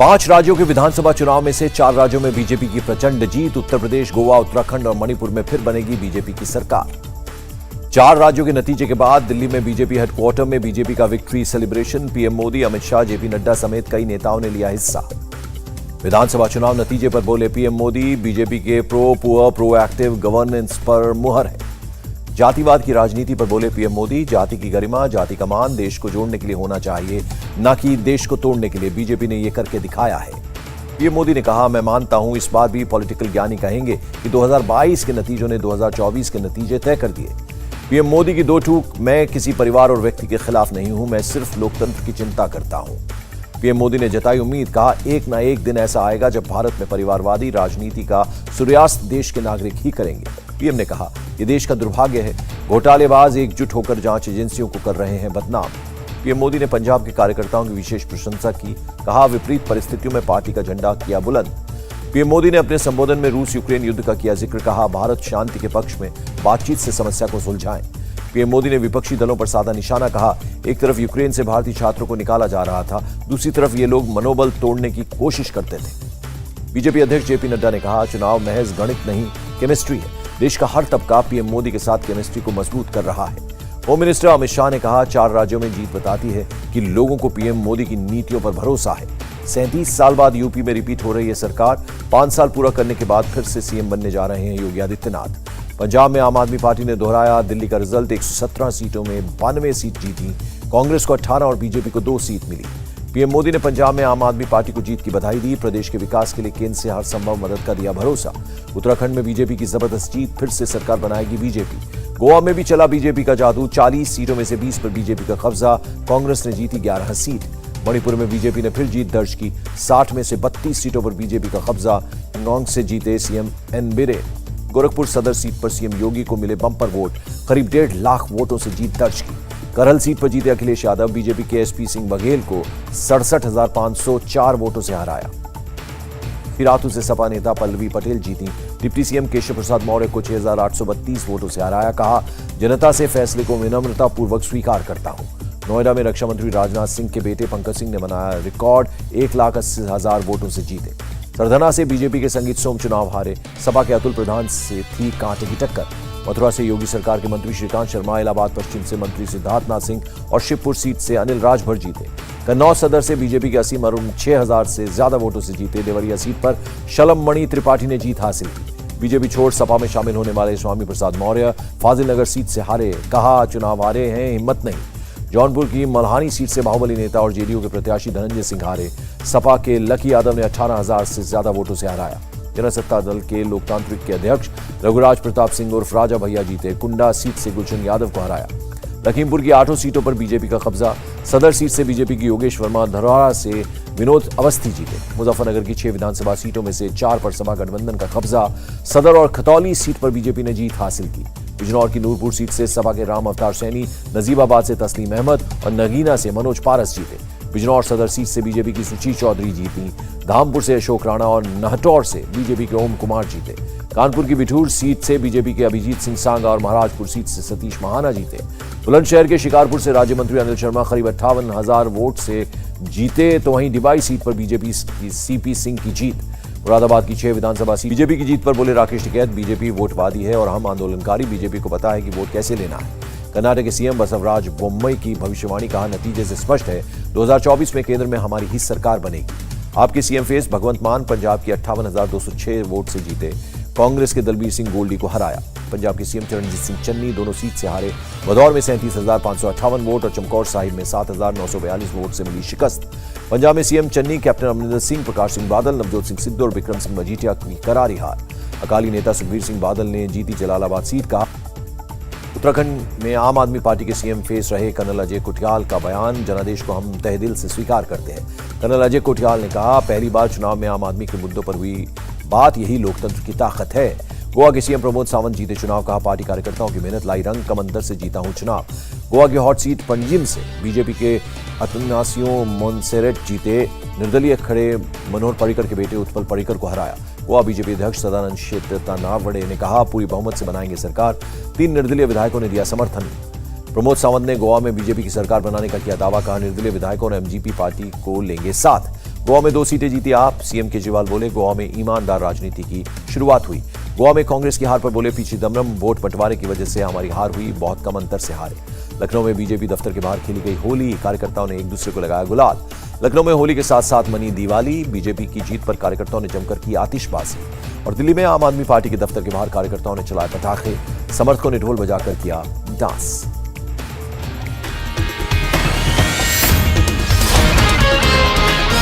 5 राज्यों के विधानसभा चुनाव में से 4 राज्यों में बीजेपी की प्रचंड जीत। उत्तर प्रदेश, गोवा, उत्तराखंड और मणिपुर में फिर बनेगी बीजेपी की सरकार। 4 राज्यों के नतीजे के बाद दिल्ली में बीजेपी हेडक्वार्टर में बीजेपी का victory celebration. PM Modi, Amit Shah, JP Nadda समेत कई नेताओं ने लिया हिस्सा। विधानसभा चुनाव नतीजे पर बोले पीएम मोदी, बीजेपी के प्रो पुअर प्रोएक्टिव गवर्नेंस पर मुहर है। जातिवाद की राजनीति पर बोले पीएम मोदी, जाति की गरिमा, जाति का मान देश को जोड़ने के लिए होना चाहिए, न कि देश को तोड़ने के लिए। बीजेपी ने यह करके दिखाया है। पीएम मोदी ने कहा, मैं मानता हूं, इस बार भी पॉलिटिकल ज्ञानी कहेंगे कि 2022 के नतीजों ने 2024 के नतीजे तय कर दिए। पीएम मोदी की दो टूक, मैं किसी परिवार और व्यक्ति के खिलाफ नहीं हूं, मैं सिर्फ लोकतंत्र की चिंता करता हूं। पीएम मोदी ने जताई उम्मीद, कहा, एक न एक दिन ऐसा आएगा जब भारत में परिवारवादी राजनीति का सूर्यास्त देश के नागरिक ही करेंगे। पीएम ने कहा, यह देश का दुर्भाग्य है, घोटालेबाज एकजुट होकर जांच एजेंसियों को कर रहे हैं बदनाम। पीएम मोदी ने पंजाब के कार्यकर्ताओं की विशेष प्रशंसा की, कहा, विपरीत परिस्थितियों में पार्टी का झंडा किया बुलंद। पीएम मोदी ने अपने संबोधन में रूस यूक्रेन युद्ध का किया जिक्र, कहा, भारत शांति के पक्ष में, बातचीत से समस्या को सुलझाएं। पीएम मोदी ने विपक्षी दलों पर साधा निशाना, कहा, एक तरफ यूक्रेन से भारतीय छात्रों को निकाला जा रहा था, दूसरी तरफ ये लोग मनोबल तोड़ने की कोशिश करते थे। बीजेपी अध्यक्ष जेपी नड्डा ने कहा, चुनाव महज गणित नहीं, केमिस्ट्री है। देश का हर तबका पीएम मोदी के साथ केमिस्ट्री को मजबूत कर रहा है। होम मिनिस्टर अमित शाह ने कहा, 4 राज्यों में जीत बताती है कि लोगों को पीएम मोदी की नीतियों पर भरोसा है। 37 साल बाद यूपी में रिपीट हो रही है सरकार। 5 साल पूरा करने के बाद फिर से सीएम बनने जा रहे हैं योगी आदित्यनाथ। पंजाब में आम आदमी पार्टी ने दोहराया दिल्ली का रिजल्ट, 117 सीटों में 92 सीट जीती। कांग्रेस को 18 और बीजेपी को 2 सीट मिली। पीएम मोदी ने पंजाब में आम आदमी पार्टी को जीत की बधाई दी। प्रदेश के विकास के लिए केंद्र से हर संभव मदद का दिया भरोसा। उत्तराखंड में बीजेपी की जबरदस्त जीत, फिर से सरकार बनाएगी बीजेपी। गोवा में भी चला बीजेपी का जादू, 40 सीटों में से 20 पर बीजेपी का कब्जा। कांग्रेस ने जीती 11 सीट। मणिपुर में बीजेपी ने फिर जीत दर्ज की, 60 में से 32 सीटों पर बीजेपी का कब्जा। नोंग से जीते सीएम एन बिरेन। गोरखपुर सदर सीट पर सीएम योगी को मिले बंपर वोट, करीब 1.5 लाख वोटों से जीत दर्ज की। करहल सीट पर जीते अखिलेश यादव, बीजेपी के एसपी सिंह बघेल को 67,504 वोटों से हराया। फिरातू से सपा नेता पल्लवी पटेल जीती। डिप्टी सीएम केशव प्रसाद मौर्य को 6,832 वोटों से हराया, कहा, जनता से फैसले को विनम्रता पूर्वक स्वीकार करता हूं। नोएडा में रक्षा मंत्री राजनाथ सिंह के बेटे पंकज सिंह ने बनाया रिकॉर्ड, 1,80,000 वोटों से जीते। सरधना से बीजेपी के संगीत सोम चुनाव हारे। सपा के अतुल प्रधान से थी कांटे की टक्कर। मथुरा से योगी सरकार के मंत्री श्रीकांत शर्मा, इलाहाबाद पश्चिम से मंत्री सिद्धार्थनाथ सिंह और शिवपुर सीट से अनिल राजभर जीते। कन्नौज सदर से बीजेपी के असीम अरुण 6,000 से ज्यादा वोटों से जीते। देवरिया सीट पर शलम मणि त्रिपाठी ने जीत हासिल की। बीजेपी छोड़ सपा में शामिल होने वाले स्वामी प्रसाद मौर्य फाजिल नगर सीट से हारे, कहा, चुनाव हारे हैं, हिम्मत नहीं। जौनपुर की मल्हानी सीट से बाहुबली नेता और जेडीयू के प्रत्याशी धनंजय सिंह हारे। सपा के लकी यादव ने 18,000 से ज्यादा वोटों से हराया। जनसत्ता दल के लोकतांत्रिक के अध्यक्ष रघुराज प्रताप सिंह उर्फ राजा भैया जीते। कुंडा सीट से गुलशन यादव को हराया। लखीमपुर की 8 सीटों पर बीजेपी का कब्जा। सदर सीट से बीजेपी की योगेश वर्मा, धरवाड़ा से विनोद अवस्थी जीते। मुजफ्फरनगर की 6 विधानसभा सीटों में से 4 पर सपा गठबंधन का कब्जा। सदर और खतौली सीट पर बीजेपी ने जीत हासिल की। बिजनौर की नूरपुर सीट से सपा के राम अवतार सैनी, नजीबाबाद से तस्लीम अहमद और नगीना से मनोज पारस जीते। बिजनौर सदर सीट से बीजेपी की सुची चौधरी जीती। धामपुर से अशोक राणा और नहटौर से बीजेपी के ओम कुमार जीते। कानपुर की बिठूर सीट से बीजेपी के अभिजीत सिंह सांगा और महाराजपुर सीट से सतीश महाना जीते। बुलंदशहर के शिकारपुर से राज्य मंत्री अनिल शर्मा करीब 58,000 वोट से जीते, तो वहीं डिबाई सीट पर बीजेपी की सीपी सिंह की जीत। मुरादाबाद की 6 विधानसभा सीट बीजेपी की जीत पर बोले राकेश टिकैत, बीजेपी वोटवादी है और हम आंदोलनकारी, बीजेपी को पता है कि वोट कैसे लेना है। कर्नाटक के सीएम बसवराज बोम्मई की भविष्यवाणी, कहा, नतीजे से स्पष्ट है 2024 में केंद्र में हमारी ही सरकार बनेगी। आपके सीएम फेस भगवंत मान पंजाब की 58,206 वोट से जीते। कांग्रेस के दलबीर सिंह गोल्डी को हराया। पंजाब के सीएम चरणजीत सिंह चन्नी दोनों सीट से हारे। भदौर में 37,558 वोट और चमकौर साहिब में 7,942 वोट से मिली शिकस्त। पंजाब में सीएम चन्नी, कैप्टन अमरिंदर सिंह, प्रकाश सिंह बादल, नवजोत सिंह सिद्धू और विक्रम सिंह मजीठिया की करारी हार। अकाली नेता सुखबीर सिंह बादल ने जीती जलालाबाद सीट का। उत्तराखंड में आम आदमी पार्टी के सीएम फेस रहे कर्नल अजय कुटियाल का बयान, जनादेश को हम तहे दिल से स्वीकार करते हैं। कर्नल अजय कुटियाल ने कहा, पहली बार चुनाव में आम आदमी के मुद्दों पर हुई बात, यही लोकतंत्र की ताकत है। गोवा के सीएम प्रमोद सावंत जीते चुनाव, कहा, पार्टी कार्यकर्ताओं की मेहनत लाई रंग, कम अंतर से जीता हूं चुनाव। गोवा की हॉट सीट पंजिम से बीजेपी के अतनासियो मोन्सेरेट जीते। निर्दलीय खड़े मनोहर पर्रिकर के बेटे उत्पल पर्रिकर को हराया। गोवा बीजेपी अध्यक्ष सदानंद शेट्टानावड़े ने कहा, पूरी बहुमत से बनाएंगे सरकार। 3 निर्दलीय विधायकों ने दिया समर्थन। प्रमोद सावंत ने गोवा में बीजेपी की सरकार बनाने का किया दावा, कहा, निर्दलीय विधायकों और एमजीपी पार्टी को लेंगे साथ। गोवा में 2 सीटें जीती आप, सीएम केजरीवाल बोले गोवा में ईमानदार राजनीति की शुरुआत हुई। गोवा में कांग्रेस की हार पर बोले पी चिदम्बरम, वोट बंटवारे की वजह से हमारी हार हुई, बहुत कम अंतर से हारे। लखनऊ में बीजेपी दफ्तर के बाहर खेली गई होली, कार्यकर्ताओं ने एक दूसरे को लगाया गुलाल। लखनऊ में होली के साथ साथ मनी दिवाली, बीजेपी की जीत पर कार्यकर्ताओं ने जमकर की आतिशबाजी। और दिल्ली में आम आदमी पार्टी के दफ्तर के बाहर कार्यकर्ताओं ने चलाए पटाखे, समर्थकों ने ढोल बजाकर किया डांस।